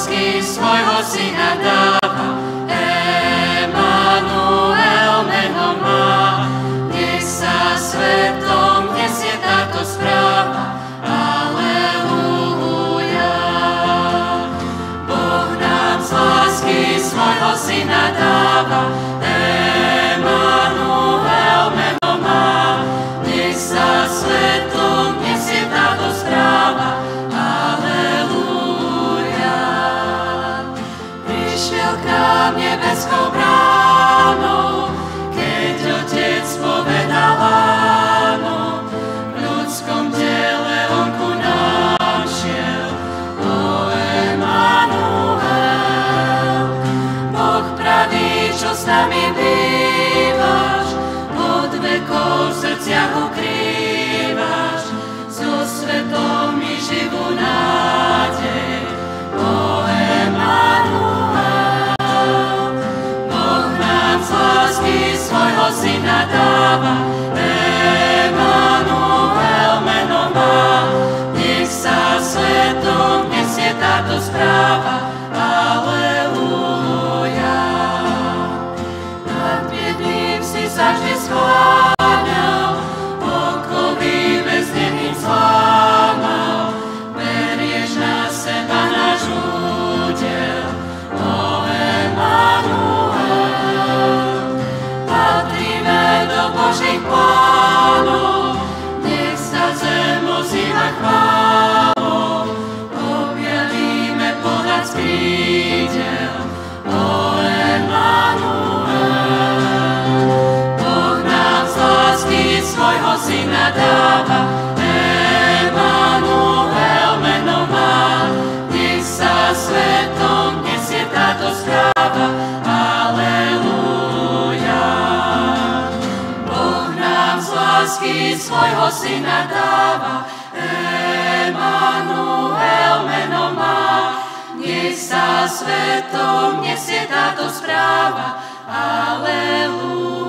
lásky svojho syna dáva. Emanuel meno má, nech sa svetom nesie táto správa. Aleluja. Boh nám z lásky svojho syna dáva. Emanuel meno má, nech sa svetom nesie táto správa. Prišiel k nám nebeskou bránou, keď Otec povedal áno. V ľudskom tele on ku nám šiel, o Emanuel. Boh pravý, čo s nami bývaš, od vekov v srdciach ukrývaš, so svetom mi živú nádej, o Emanuel. Z lásky svojho syna dáva. Emanuel meno má, nech sa svetom nesie táto správa. Aleluja. Nad biedným si sa vždy skláňal, okovy väzneným zlámal. Berieš na seba náš údel, o Emanuel. Božích plánov, nech sa zem ozýva chválou, objavíme pohľad z krídel, o Emanuel. Boh nám z lásky svojho syna dáva. Emanuel meno má, nech sa svetom nesie táto správa. Lásky svojho syna dáva. Emanuel meno má, nech sa svetom nesie táto správa. Aleluja.